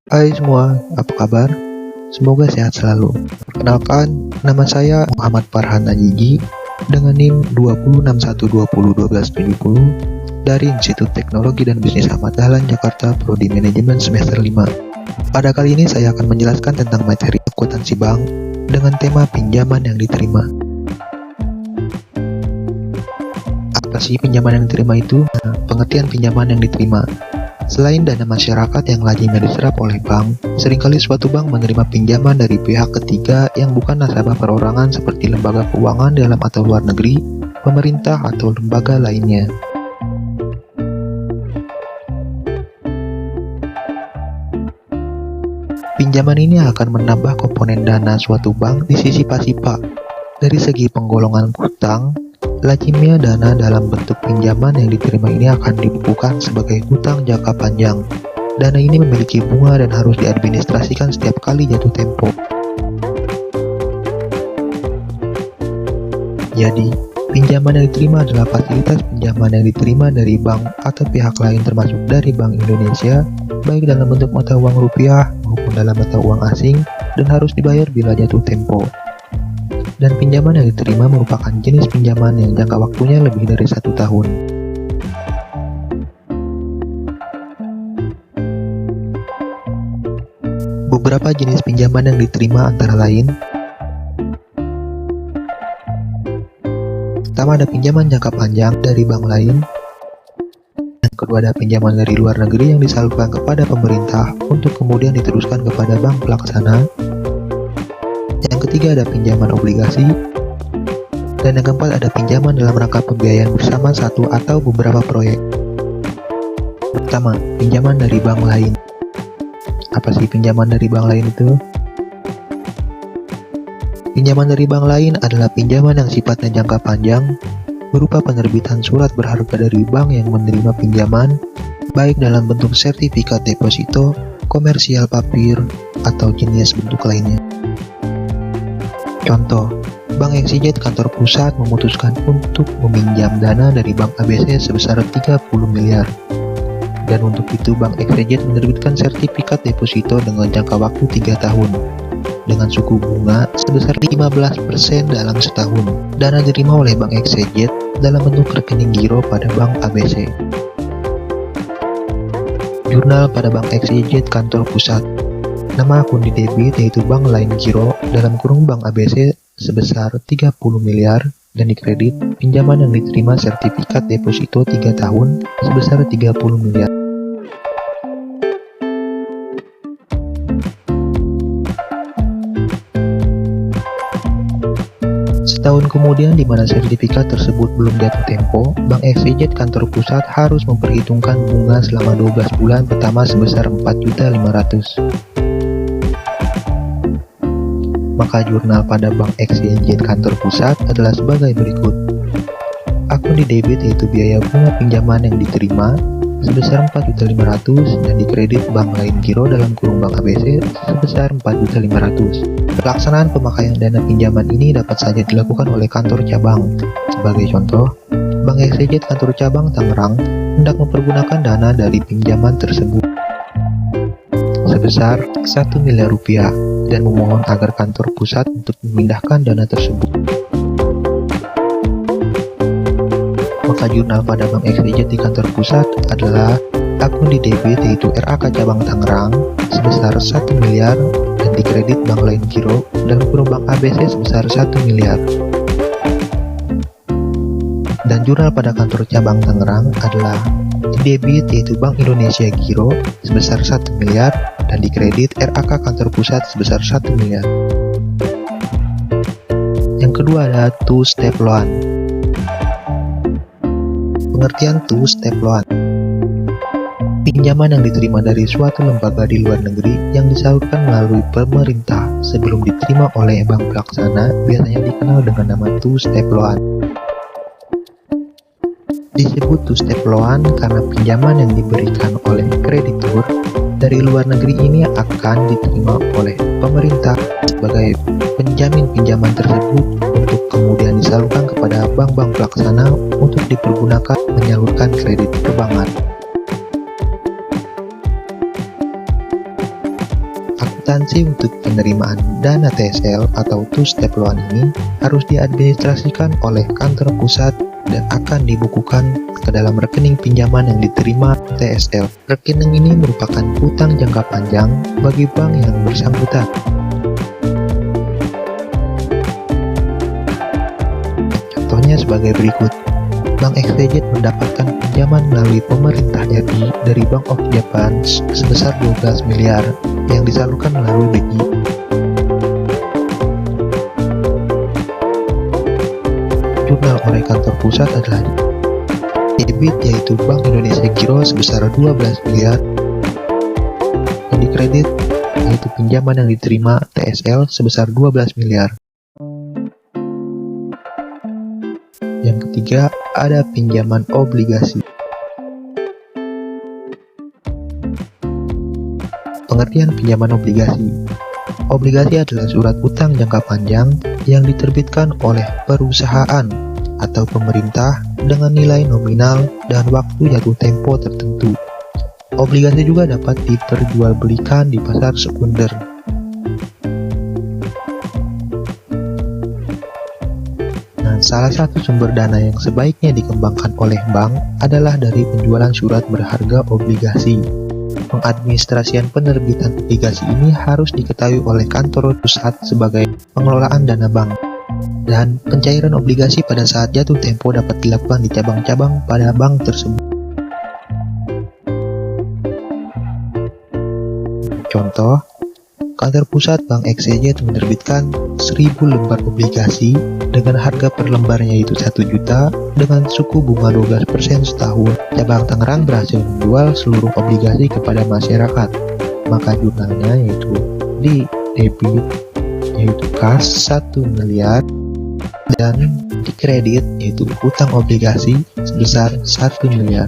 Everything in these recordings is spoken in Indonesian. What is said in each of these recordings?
Hai semua, apa kabar? Semoga sehat selalu. Perkenalkan, nama saya Muhammad Farhan Najiji dengan NIM 2061201270 dari Institut Teknologi dan Bisnis Ahmad Dahlan Jakarta Prodi Manajemen semester 5. Pada kali ini saya akan menjelaskan tentang materi akuntansi bank dengan tema pinjaman yang diterima. Apa sih pinjaman yang diterima itu? Pengertian pinjaman yang diterima. Selain dana masyarakat yang lazimnya diserap oleh bank, seringkali suatu bank menerima pinjaman dari pihak ketiga yang bukan nasabah perorangan seperti lembaga keuangan dalam atau luar negeri, pemerintah, atau lembaga lainnya. Pinjaman ini akan menambah komponen dana suatu bank di sisi pasifa. Dari segi penggolongan hutang, lazimnya dana dalam bentuk pinjaman yang diterima ini akan dibukukan sebagai hutang jangka panjang. Dana ini memiliki bunga dan harus diadministrasikan setiap kali jatuh tempo. Jadi, pinjaman yang diterima adalah fasilitas pinjaman yang diterima dari bank atau pihak lain termasuk dari Bank Indonesia, baik dalam bentuk mata uang rupiah maupun dalam mata uang asing, dan harus dibayar bila jatuh tempo. Dan pinjaman yang diterima merupakan jenis pinjaman yang jangka waktunya lebih dari 1 tahun. Beberapa jenis pinjaman yang diterima antara lain: pertama, ada pinjaman jangka panjang dari bank lain. Yang kedua, ada pinjaman dari luar negeri yang disalurkan kepada pemerintah untuk kemudian diteruskan kepada bank pelaksana. Yang ketiga, ada pinjaman obligasi. Dan yang keempat, ada pinjaman dalam rangka pembiayaan bersama satu atau beberapa proyek. Pertama, pinjaman dari bank lain. Apa sih pinjaman dari bank lain itu? Pinjaman dari bank lain adalah pinjaman yang sifatnya jangka panjang, berupa penerbitan surat berharga dari bank yang menerima pinjaman, baik dalam bentuk sertifikat deposito, komersial papir, atau jenis bentuk lainnya. Contoh, Bank XYZ kantor pusat memutuskan untuk meminjam dana dari Bank ABC sebesar 30 miliar. Dan untuk itu Bank XYZ menerbitkan sertifikat deposito dengan jangka waktu 3 tahun, dengan suku bunga sebesar 15% dalam setahun. Dana diterima oleh Bank XYZ dalam bentuk rekening giro pada Bank ABC. Jurnal pada Bank XYZ kantor pusat. Nama akun di debit yaitu bank lain giro dalam kurung Bank ABC sebesar 30 miliar dan di kredit pinjaman yang diterima sertifikat deposito 3 tahun sebesar 30 miliar. Setahun kemudian di mana sertifikat tersebut belum jatuh tempo, Bank XYZ kantor pusat harus memperhitungkan bunga selama 12 bulan pertama sebesar 4.500.000. Maka jurnal pada Bank XYZ kantor pusat adalah sebagai berikut. Akun di debit yaitu biaya bunga pinjaman yang diterima sebesar 4.500.000 dan di kredit bank lain giro dalam kurung Bank ABC sebesar 4.500.000. Pelaksanaan pemakaian dana pinjaman ini dapat saja dilakukan oleh kantor cabang. Sebagai contoh, Bank XYZ kantor cabang Tangerang hendak mempergunakan dana dari pinjaman tersebut sebesar 1 miliar rupiah dan memohon agar kantor pusat untuk memindahkan dana tersebut. Maka jurnal pada Bank XYZ di kantor pusat adalah akun di debit yaitu RAK cabang Tangerang sebesar 1 miliar dan di kredit bank lain giro dalam kurung Bank ABC sebesar 1 miliar. Dan jurnal pada kantor cabang Tangerang adalah di debit yaitu Bank Indonesia Giro sebesar 1 miliar dan di kredit RAK kantor pusat sebesar 1 miliar. Yang kedua adalah two-step loan. Pengertian two-step loan: pinjaman yang diterima dari suatu lembaga di luar negeri yang disalurkan melalui pemerintah sebelum diterima oleh bank pelaksana biasanya dikenal dengan nama two-step loan. Disebut two-step loan karena pinjaman yang diberikan oleh kreditur dari luar negeri ini akan diterima oleh pemerintah sebagai penjamin pinjaman tersebut untuk kemudian disalurkan kepada bank-bank pelaksana untuk dipergunakan menyalurkan kredit perbankan. Kwitansi untuk penerimaan dana TSL atau two-step loan ini harus diadministrasikan oleh kantor pusat dan akan dibukukan ke dalam rekening pinjaman yang diterima TSL. Rekening ini merupakan utang jangka panjang bagi bank yang bersangkutan. Contohnya sebagai berikut. Bank XYZ mendapatkan pinjaman melalui pemerintah RI dari Bank of Japan sebesar 12 miliar yang disalurkan melalui BI. Jurnal oleh kantor pusat adalah debit, yaitu Bank Indonesia Giro sebesar 12 miliar, dan dikredit yaitu pinjaman yang diterima TSL sebesar 12 miliar. Yang ketiga, ada pinjaman obligasi. Pengertian pinjaman obligasi. Obligasi adalah surat utang jangka panjang yang diterbitkan oleh perusahaan atau pemerintah dengan nilai nominal dan waktu jatuh tempo tertentu. Obligasi juga dapat diperjualbelikan di pasar sekunder. Salah satu sumber dana yang sebaiknya dikembangkan oleh bank adalah dari penjualan surat berharga obligasi. Pengadministrasian penerbitan obligasi ini harus diketahui oleh kantor pusat sebagai pengelolaan dana bank. Dan pencairan obligasi pada saat jatuh tempo dapat dilakukan di cabang-cabang pada bank tersebut. Contoh, kantor pusat Bank XYZ menerbitkan 1000 lembar obligasi dengan harga per lembarnya yaitu 1 juta dengan suku bunga 12% setahun. Cabang Tangerang berhasil menjual seluruh obligasi kepada masyarakat. Maka jurnalnya yaitu di debit yaitu kas 1 miliar dan di kredit yaitu hutang obligasi sebesar 1 miliar.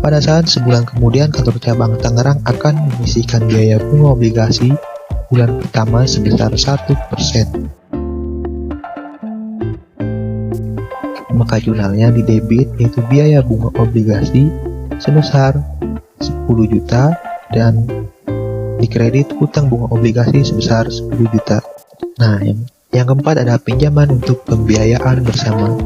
Pada saat sebulan kemudian, kantor cabang Tangerang akan menyisihkan biaya bunga obligasi bulan pertama sebesar 1%. Maka jurnalnya di debit yaitu biaya bunga obligasi sebesar 10 juta dan di kredit hutang bunga obligasi sebesar 10 juta. Nah, yang keempat ada pinjaman untuk pembiayaan bersama.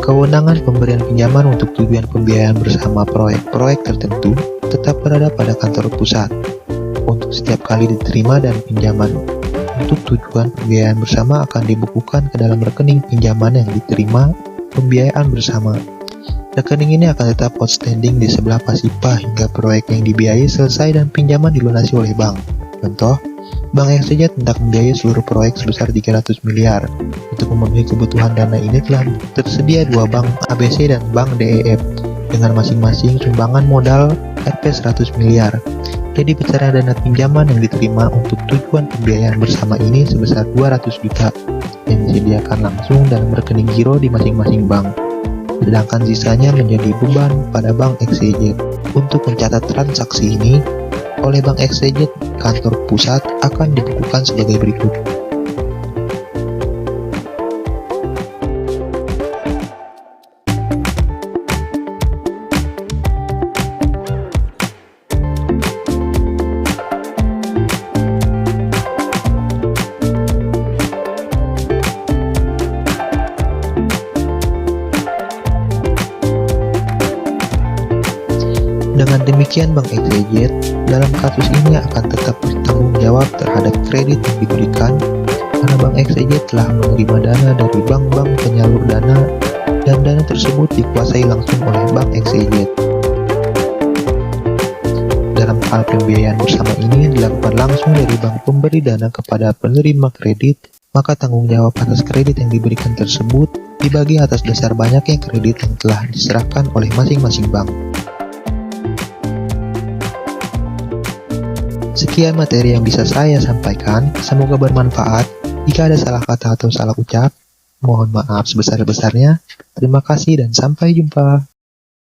Kewenangan pemberian pinjaman untuk tujuan pembiayaan bersama proyek-proyek tertentu tetap berada pada kantor pusat. Untuk setiap kali diterima dan pinjaman untuk tujuan pembiayaan bersama akan dibukukan ke dalam rekening pinjaman yang diterima pembiayaan bersama. Rekening ini akan tetap outstanding di sebelah Pasipa hingga proyek yang dibiayai selesai dan pinjaman dilunasi oleh bank. Contoh, Bank XYZ hendak membiayai seluruh proyek sebesar 300 miliar. Untuk memenuhi kebutuhan dana ini telah tersedia dua bank ABC dan Bank DEF dengan masing-masing sumbangan modal Rp 100 miliar. Jadi besaran dana pinjaman yang diterima untuk tujuan pembiayaan bersama ini sebesar 200 juta yang disediakan langsung dalam rekening giro di masing-masing bank. Sedangkan sisanya menjadi beban pada Bank XYZ. Untuk mencatat transaksi ini, oleh Bank XYZ, kantor pusat akan dibukukan sebagai berikut. Dengan demikian, Bank XYZ dalam kasus ini akan tetap bertanggung jawab terhadap kredit yang diberikan karena Bank XYZ telah menerima dana dari bank-bank penyalur dana dan dana tersebut dikuasai langsung oleh Bank XYZ. Dalam hal pembiayaan bersama ini dilakukan langsung dari bank pemberi dana kepada penerima kredit, maka tanggung jawab atas kredit yang diberikan tersebut dibagi atas dasar banyaknya kredit yang telah diserahkan oleh masing-masing bank. Sekian materi yang bisa saya sampaikan, semoga bermanfaat. Jika ada salah kata atau salah ucap, mohon maaf sebesar-besarnya. Terima kasih dan sampai jumpa.